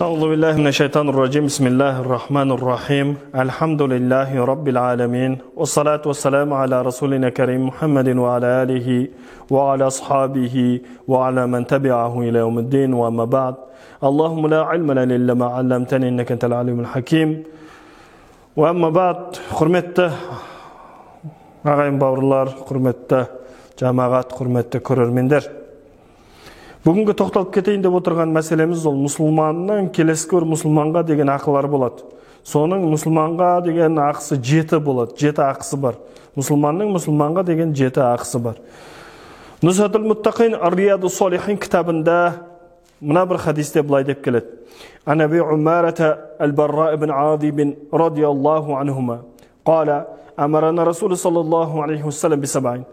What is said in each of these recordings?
أعوذ بالله من الشيطان الرجيم بسم الله الرحمن الرحيم الحمد لله رب العالمين والصلاة والسلام على رسولنا الكريم محمد وعلى آله وعلى أصحابه وعلى من تبعه إلى يوم الدين وأما بعد اللهم لا علم لنا إلا ما علمتني إنك أنت العليم الحكيم وأما بعد hurmatli ağayın bауырлар, hurmatli жамағат, hurmatli көрермендер. Бүгінгі тоқталып кетейін деп отырған мәселеміз ол мұсылманның келесі бір мұсылманға деген ақылары болады. Соның мұсылманға деген ақысы 7 болады. 7 ақысы бар. Мұсылманның мұсылманға деген 7 ақысы бар. Нұсратул Муттақин Ар-Рияду Солихин кітабында мына бір хадисте былай деп келеді. Ан Аби Умарата Ал-Барра ибн Азиб радияллаху анхума قال أمرنا رسول صلى الله عليه وسلم بسبعين.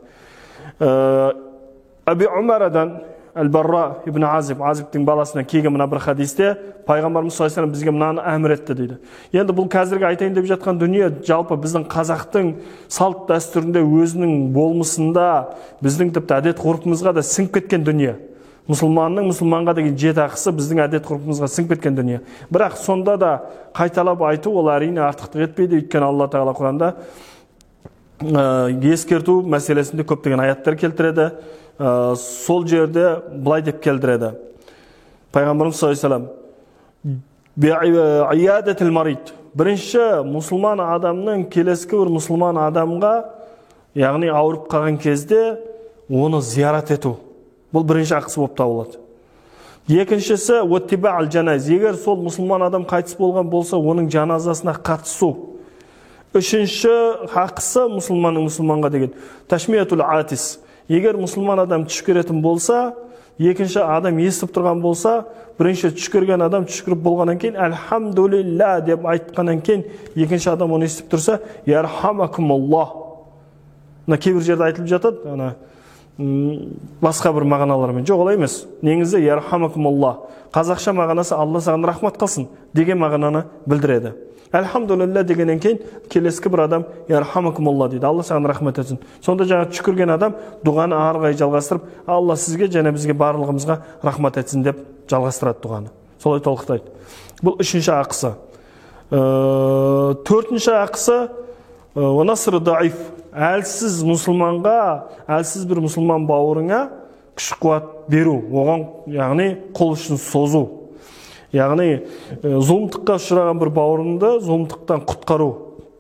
Аби Умарадан Al-Barra ibn Azib'тің баласынан келген мына бір хадисте пайғамбарымыз саллаллаху алейхи ва саллям бізге мынаны әмір етті дейді. Енді бұл қазіргі айтайын деп жатқан дүние жалпы біздің қазақтың салт дәстүрінде өзінің болмысында біздің тіпті әдет ғұрпымызға да сіңіп кеткен дүние. Мұсылманның мұсылманға деген 7 ақысы біздің әдет ғұрпымызға сіңіп кеткен дүние. Бірақ сонда да қайталап айту ол әрине артықтық етпейді, өйткені Алла Тағала Құранда ескерту мәселесінде көптеген аяттар келтіреді. Сол жерде былай деп келдіреді. Пайғамбарымыз саллаллаху алейхи ва саллям бірінші мұсылман адамның келесі бір мұсылман адамға, яғни ауырып қалған кезде оны зиярат ету. Бұл бірінші ақысы болып табылады. Екіншісі уаттиба ал-жаназ. Егер сол мұсылман адам қайтыс болған болса, оның жаназасына қатысу. Үшінші ақысы мұсылманның мұсылманға деген ташмиятул атис. Егер мұсылман адам түшкіретін болса, екінші адам естіп тұрған болса, бірінші түшкірген адам түшкіріп болғаннан кейін әлхамдулилля деп айтқаннан кейін екінші адам оны естіп тұрса, ярхамакумуллах. Мына кейбір жерде айтылып жатады, басқа бір мағыналармен. Жоқ, олай емес. Негізі ярхамакумуллах. Қазақша мағынасы Алла саған рахмат қылсын деген мағынаны білдіреді. Әлхамдулилля дегеннен кейін келесі бір адам ярхамакумулла дейді. Алла саған рахмет етсін. Сонда жаңа түшкірген адам дұғаны ары қарай жалғастырып, Алла сізге және бізге барлығымызға рахмат етсін деп жалғастырады дұғаны. Солай толықтайды. Бұл үшінші ақысы. Төртінші ақысы насру даиф. Әлсіз мұсылманға, әлсіз бір мұсылман бауырыңа күш қуат беру, оған яғни қол ұшын созу. Яғни зұлымдыққа ұшыраған бір бауырыңды зұлымдықтан құтқару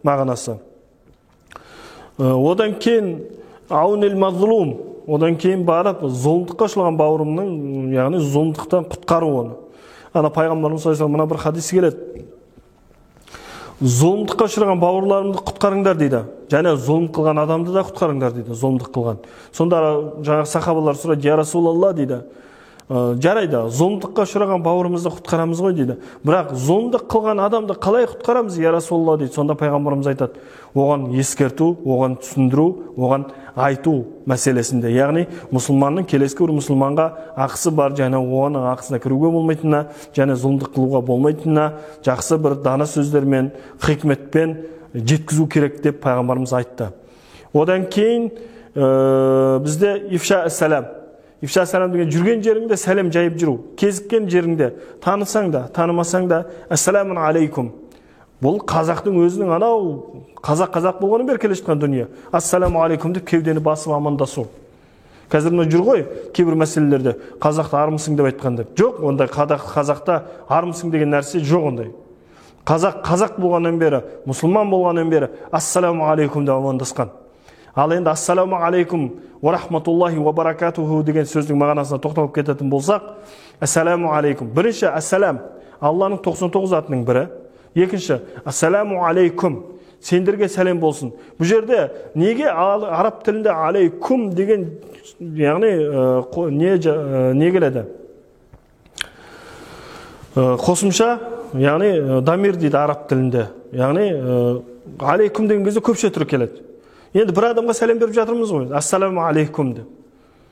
мағынасы. Одан кейін аунил мазлум, одан кейін барып зұлымдыққа ұшыраған бауырымның, яғни зұлымдықтан құтқару оны. Ана пайғамбарымыз саллаллаху алейхи ва саллям мына бір хадисі келеді. Зұлымдыққа ұшыраған бауырларымды құтқарыңдар дейді. Және зұлым қылған адамды да құтқарыңдар дейді, зұлымдық қылған. Сонда жаңағы сахабалар сұрайды, я Расулалла дейді. Жарайды, зұлымдыққа ұшыраған бауырымызды құтқарамыз ғой дейді. Бірақ зұлымдық қылған адамды қалай құтқарамыз, я Расулалла дейді. Сонда пайғамбарымыз айтады, оған ескерту, оған түсіндіру, оған айту мәселесінде. Яғни мұсылманның келесі бір мұсылманға ақысы бар, және оның ақысына кіруге болмайтынына, және зұлымдық қылуға болмайтынына жақсы бір дана сөздермен, хикметпен жеткізу керек деп пайғамбарымыз айтты. Одан кейін бізде ифша сәлам. Ифша сәлам деген жүрген жеріңде сәлем жайып жүру. Кезіккен жеріңде танысаң да, танымасаң да ассаламун алейкум. Бұл қазақтың өзінің анау қазақ болғаны бері келе жатқан дүние. Ассаламу алейкум деп кеудені басып амандасу. Қазір мына жүр ғой кейбір мәселелерде қазақта армысың деп айтқанда. Жоқ, ондай қазақта армысың деген нәрсе жоқ ондай. Қазақ болғаннан бері, мұсылман болғаннан бері ассаламу алейкум деп амандасқан. Ал енді ассаламу алейкум ва рахматуллахи ва баракатуху деген сөздің мағынасына тоқталып кететін болсақ, ассаламу алейкум. Бірінші ассалам Алланың 99 атының бірі. Екінші ассаламу алейкум сендерге сәлем болсын. Бұл жерде неге араб тілінде алейкум деген яғни не келеді? Қосымша, яғни дамир дейді араб тілінде. Яғни алейкум деген кезде көпше түрі келеді. Енді бір адамға сәлем беріп жатырмыз ғой, ассаламу алейкум деп.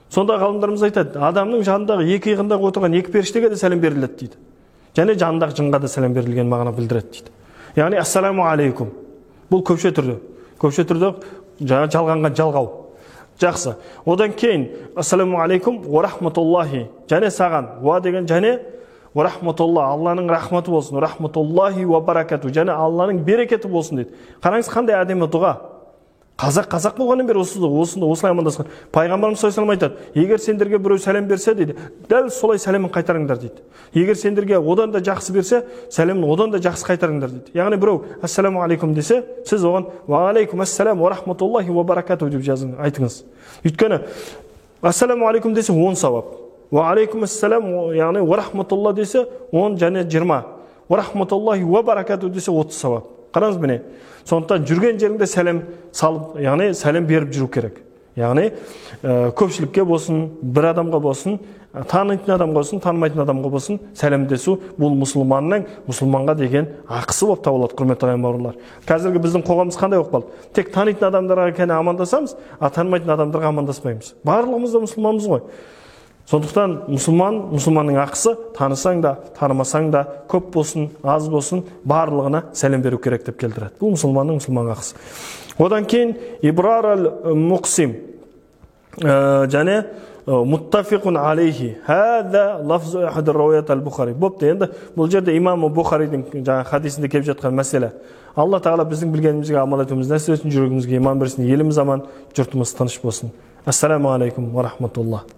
Сонда ғалымдарымыз айтады, адамның жанындағы екі иығындағы отырған екі періштеге де сәлем беріледі дейді. Және жанындағы жынға да сәлем берілген мағына білдіреді дейді. Яғни ассаламу алейкум. Бұл көпше түрде. Көпше түрде жалғанған жалғау. Жақсы. Одан кейін ассаламу алейкум ва рахматуллахи. Және саған, ва деген және ва рахматулла, Алланың рахматы болсын, рахматуллахи ва баракату, және Алланың берекеті болсын дейді. Қараңыз, қандай әдемі дұға. Қазақ болғаннан бері осылай амандасқан. Пайғамбарымыз саллаллаху алейхи айтады, егер сендерге біреу сәлем берсе дейді, дәл солай сәлемін қайтарыңдар дейді. Егер сендерге одан да жақсы берсе, сәлемін одан да жақсы қайтарыңдар дейді. Яғни біреу ассаламу алейкум десе, сіз оған ва алейкум ассалам ва рахматуллахи ва баракату деп айтыңыз. Өйткені ассаламу алейкум десе 10 сауап. Ва алейкум ассалам, яғни ва рахматулла десе 10 және 20. Ва рахматуллахи ва баракату десе 30 сауап. Қараңыз міне. Сондықтан жүрген жеріңде сәлем салып, яғни сәлем беріп жүру керек. Яғни көпшілікке болсын, бір адамға болсын, танитын адамға болсын, танымайтын адамға болсын, сәлемдесу бұл мұсылманға деген ақысы болып табылады, құрметті ағайын бауырлар. Қазіргі біздің қоғамымыз қандай болып қалды? Тек танитын адамдарға ғана амандасамыз, танымайтын адамдарға амандаспаймыз. Барлығымыз да мұсылманбыз ғой. Сондықтан мұсылманның ақысы танысаң да, танымасаң да, көп болсын, аз болсын, барлығына сәлем беру керек деп келтіреді. Бұл мұсылманның ақысы. Одан кейін ибрар ал-муқсим және muttafiqun alayhi. Hada lafzu ahad ar-rawayat al-Bukhari. Бопты, енді бұл жерде имам Бухаридің жаңа хадисінде келіп жатқан мәселе. Алла Тағала біздің білгенімізге амал етуіміз нәсіп етсін, жүрегімізге иман берсін, еліміз аман, жұртымыз тыныш болсын. Ассаламу алейкум ва рахматуллах.